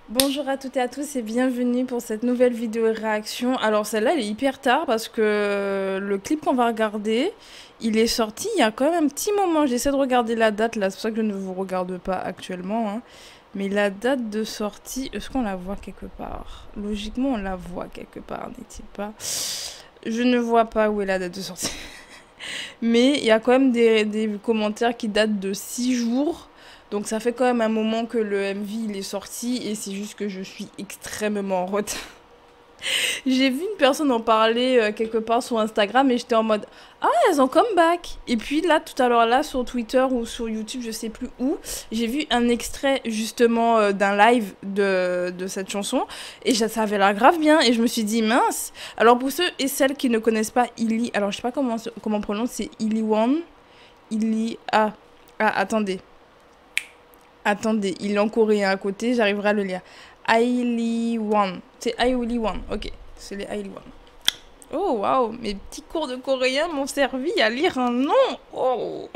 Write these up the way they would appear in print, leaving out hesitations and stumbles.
Bonjour à toutes et à tous et bienvenue pour cette nouvelle vidéo réaction. Alors celle-là elle est hyper tard parce que le clip qu'on va regarder, il est sorti il y a quand même un petit moment. J'essaie de regarder la date là, c'est pour ça que je ne vous regarde pas actuellement, hein. Mais la date de sortie, est-ce qu'on la voit quelque part? Logiquement on la voit quelque part, n'est-il pas? Je ne vois pas où est la date de sortie. Mais il y a quand même des commentaires qui datent de 6 jours. Donc ça fait quand même un moment que le MV il est sorti et c'est juste que je suis extrêmement en retard. J'ai vu une personne en parler quelque part sur Instagram et j'étais en mode ah elles ont come back. Et puis là tout à l'heure là sur Twitter ou sur YouTube je sais plus où, j'ai vu un extrait justement d'un live de cette chanson et ça avait l'air grave bien et je me suis dit mince. Alors pour ceux et celles qui ne connaissent pas Illy, alors je sais pas comment on prononce, c'est Illy One, Illy attendez. Attendez, il est en coréen à côté, j'arriverai à le lire. Ailiwan. C'est Ailiwan, ok. C'est les Ailiwan. Oh waouh, mes petits cours de coréen m'ont servi à lire un nom. Oh.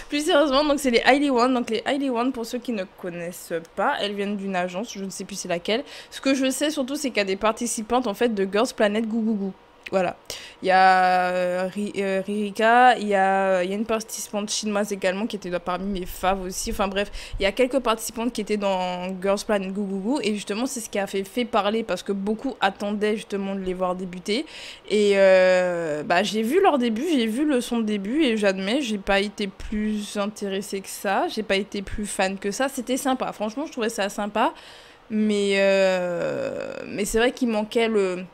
Plus sérieusement, donc c'est les Ailiwan. Donc les Ailiwan, pour ceux qui ne connaissent pas, elles viennent d'une agence, je ne sais plus c'est laquelle. Ce que je sais surtout, c'est qu'il y a des participantes en fait de Girls Planet Goo Goo Goo. Voilà. Il y a Ririka, il y a une participante chinoise également qui était parmi mes faves aussi. Enfin bref, il y a quelques participantes qui étaient dans Girls Planet Goo Goo Goo. Et justement, c'est ce qui a fait parler parce que beaucoup attendaient justement de les voir débuter. Et bah, j'ai vu leur début, j'ai vu le son de début et j'admets, j'ai pas été plus intéressée que ça. J'ai pas été plus fan que ça. C'était sympa. Franchement, je trouvais ça sympa. Mais c'est vrai qu'il manquait le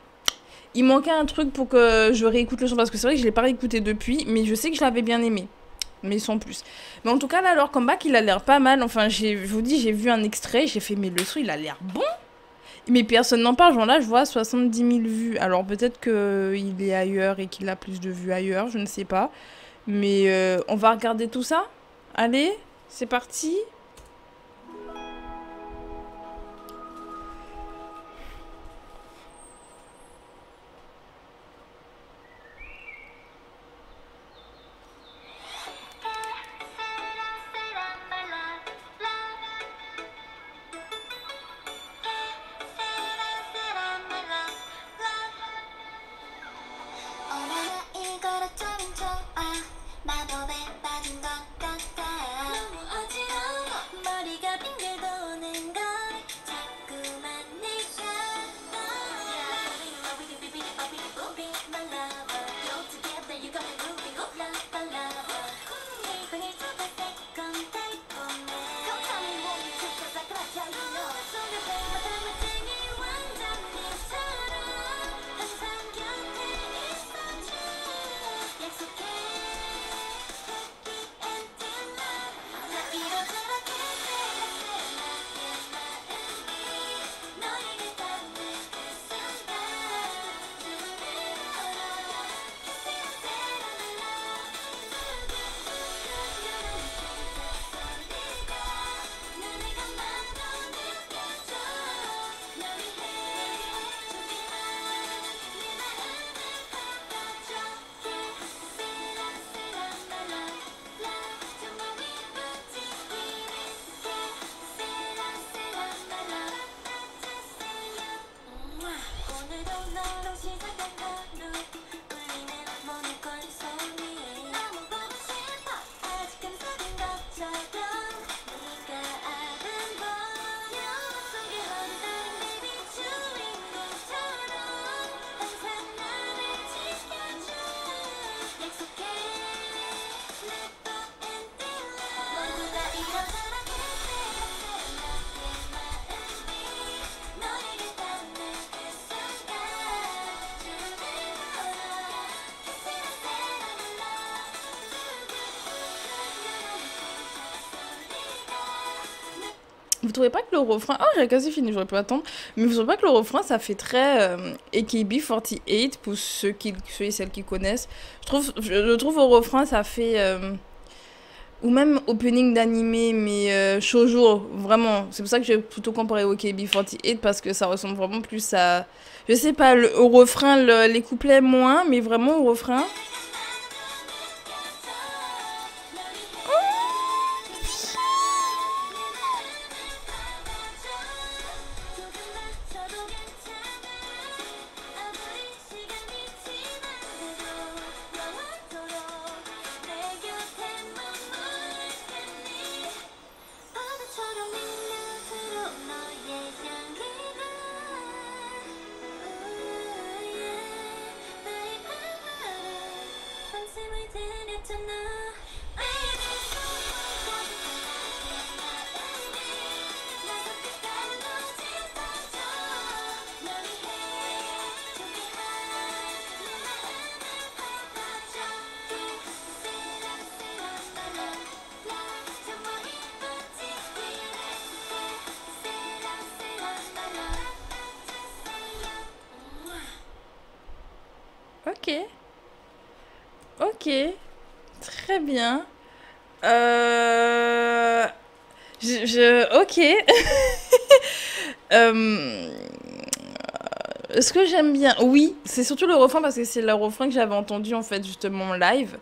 il manquait un truc pour que je réécoute le son parce que c'est vrai que je l'ai pas réécouté depuis, mais je sais que je l'avais bien aimé, mais sans plus. Mais en tout cas là leur comeback il a l'air pas mal. Enfin je vous dis j'ai vu un extrait, j'ai fait mais le son il a l'air bon. Mais personne n'en parle, genre là je vois 70 000 vues. Alors peut-être qu'il est ailleurs et qu'il a plus de vues ailleurs, je ne sais pas. Mais on va regarder tout ça. Allez, c'est parti. Vous trouvez pas que le refrain... Oh, j'ai quasi fini, j'aurais pu attendre. Mais vous trouvez pas que le refrain, ça fait très AKB48 pour ceux et celles qui connaissent. Je trouve au refrain, ça fait... ou même opening d'animé, mais shoujo, vraiment. C'est pour ça que j'ai plutôt comparé au AKB48 parce que ça ressemble vraiment plus à... Je sais pas, au refrain, les couplets moins, mais vraiment au refrain... Ok. Ok. Très bien. Ok. Euh, Ce que j'aime bien, oui, c'est surtout le refrain parce que c'est le refrain que j'avais entendu en fait justement en live.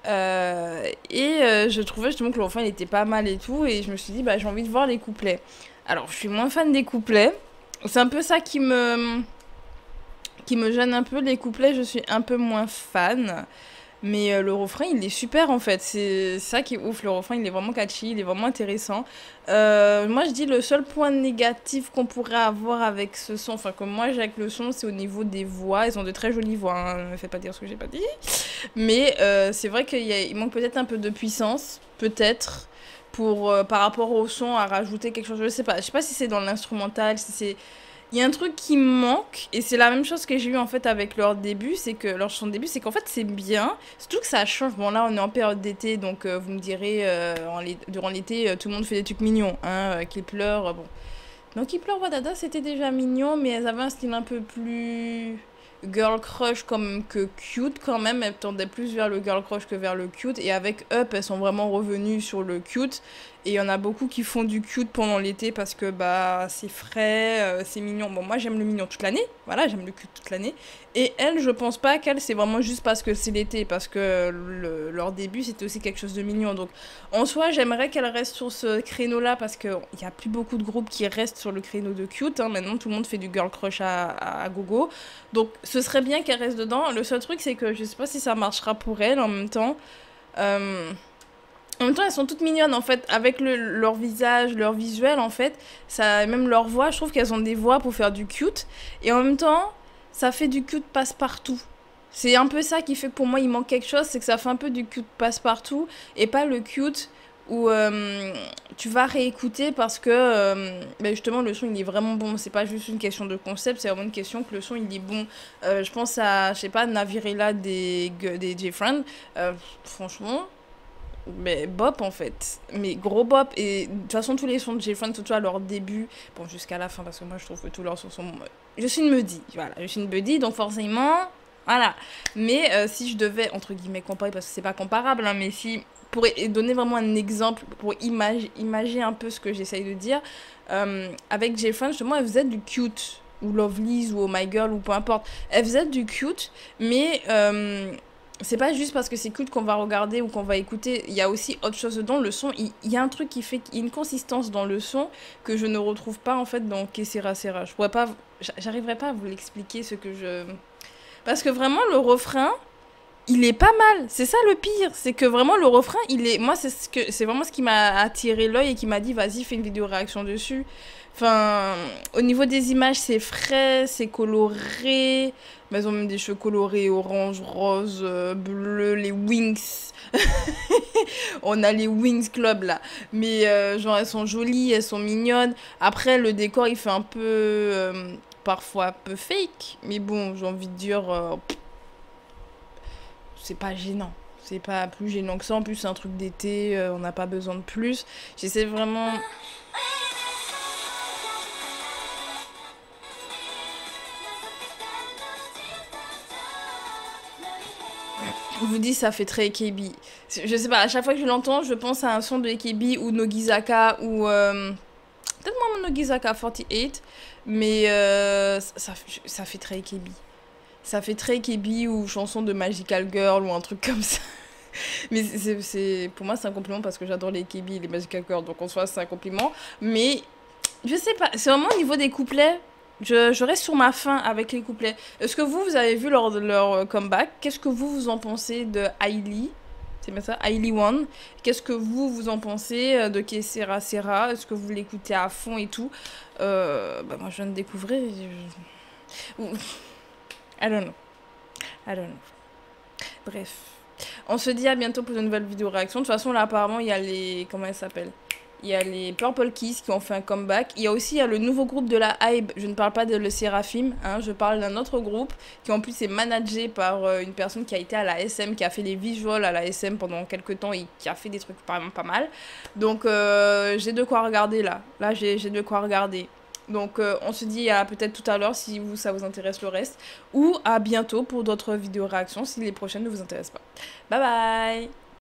Je trouvais justement que le refrain il était pas mal et tout. Et je me suis dit, bah j'ai envie de voir les couplets. Alors, je suis moins fan des couplets. C'est un peu ça qui me gêne un peu. Les couplets, je suis un peu moins fan. Mais le refrain, il est super en fait. C'est ça qui est ouf. Le refrain, il est vraiment catchy, il est vraiment intéressant. Moi, je dis le seul point négatif qu'on pourrait avoir avec ce son, enfin, comme moi j'ai avec le son, c'est au niveau des voix. Ils ont de très jolies voix, hein. Ne me faites pas dire ce que j'ai pas dit. Mais c'est vrai il manque peut-être un peu de puissance, peut-être, pour par rapport au son, à rajouter quelque chose. Je sais pas. Je sais pas si c'est dans l'instrumental, si c'est il y a un truc qui me manque, et c'est la même chose que j'ai eu en fait avec leur début, c'est que leur chanson de début, c'est qu'en fait c'est bien, surtout que ça change. Bon là on est en période d'été, donc vous me direz, durant l'été, tout le monde fait des trucs mignons, hein, qui pleurent, bon. Donc ils pleurent, Wadada, c'était déjà mignon, mais elles avaient un style un peu plus girl crush comme que cute quand même, elles tendaient plus vers le girl crush que vers le cute, et avec Up, elles sont vraiment revenues sur le cute. Et il y en a beaucoup qui font du cute pendant l'été parce que bah c'est frais, c'est mignon. Bon, moi j'aime le mignon toute l'année, voilà, j'aime le cute toute l'année. Et elle, je pense pas qu'elle, c'est vraiment juste parce que c'est l'été, parce que leur début c'était aussi quelque chose de mignon. Donc en soi, j'aimerais qu'elle reste sur ce créneau-là parce qu'il n'y a plus beaucoup de groupes qui restent sur le créneau de cute, hein. Maintenant tout le monde fait du girl crush à gogo. Donc ce serait bien qu'elle reste dedans. Le seul truc, c'est que je sais pas si ça marchera pour elle en même temps. Euh, En même temps, elles sont toutes mignonnes en fait, avec leur visage, leur visuel en fait, ça, même leur voix, je trouve qu'elles ont des voix pour faire du cute. Et en même temps, ça fait du cute passe-partout. C'est un peu ça qui fait que pour moi il manque quelque chose, c'est que ça fait un peu du cute passe-partout et pas le cute où tu vas réécouter parce que ben justement le son il est vraiment bon. C'est pas juste une question de concept, c'est vraiment une question que le son il est bon. Je pense à, je sais pas, Navirella des J-Friend. Franchement. Mais bop en fait, mais gros bop. Et de toute façon, tous les sons de J-Friend, surtout à leur début, bon, jusqu'à la fin, parce que moi je trouve que tous leurs sons sont. Je suis une buddy, voilà, je suis une buddy, donc forcément, voilà. Mais si je devais, entre guillemets, comparer, parce que c'est pas comparable, hein, mais si. Pour donner vraiment un exemple, pour imaginer un peu ce que j'essaye de dire, avec J-Friend, justement, elle faisait du cute, ou Lovelyz, ou Oh My Girl, ou peu importe. Elle faisait du cute, mais. C'est pas juste parce que c'est cool qu'on va regarder ou qu'on va écouter, il y a aussi autre chose dedans. Le son, il y a un truc qui fait qu'il y a une consistance dans le son que je ne retrouve pas en fait dans Que Sera Sera. Je pourrais pas, j'arriverai pas à vous l'expliquer ce que je. Parce que vraiment, le refrain, il est pas mal. C'est ça le pire. C'est que vraiment, le refrain, il est. Moi, c'est vraiment ce qui m'a attiré l'œil et qui m'a dit, vas-y, fais une vidéo réaction dessus. Enfin, au niveau des images, c'est frais, c'est coloré. Mais elles ont même des cheveux colorés, orange, rose, bleu, les Wings. On a les Wings Club là. Mais genre, elles sont jolies, elles sont mignonnes. Après, le décor, il fait un peu. Parfois un peu fake. Mais bon, j'ai envie de dire. C'est pas gênant. C'est pas plus gênant que ça. En plus, c'est un truc d'été. On n'a pas besoin de plus. J'essaie vraiment. Je vous dis, ça fait très AKB. Je sais pas, à chaque fois que je l'entends, je pense à un son de AKB ou Nogizaka ou. Peut-être moins Nogizaka 48, mais ça fait très AKB. Ça fait très AKB ou chanson de Magical Girl ou un truc comme ça. Mais pour moi, c'est un compliment parce que j'adore les AKB et les Magical Girls, donc en soi, c'est un compliment. Mais je sais pas, c'est vraiment au niveau des couplets. Je reste sur ma faim avec les couplets. Est-ce que vous avez vu leur comeback? Qu'est-ce que vous en pensez de Hailey? C'est bien ça, Hailey One. Qu'est-ce que vous en pensez de Que Sera Sera? Est-ce que vous l'écoutez à fond et tout? Bah moi, je viens de découvrir. I don't know. I don't know. Bref. On se dit à bientôt pour une nouvelle vidéo réaction. De toute façon, là, apparemment, il y a les... Comment elle s'appelle? Il y a les Purple Kiss qui ont fait un comeback. Il y a le nouveau groupe de la Hybe. Je ne parle pas de Le Séraphim, hein, je parle d'un autre groupe qui en plus est managé par une personne qui a été à la SM, qui a fait les visuals à la SM pendant quelques temps et qui a fait des trucs vraiment pas mal. Donc j'ai de quoi regarder là. Là, j'ai de quoi regarder. Donc on se dit à peut-être tout à l'heure si ça vous intéresse le reste. Ou à bientôt pour d'autres vidéos réactions si les prochaines ne vous intéressent pas. Bye bye!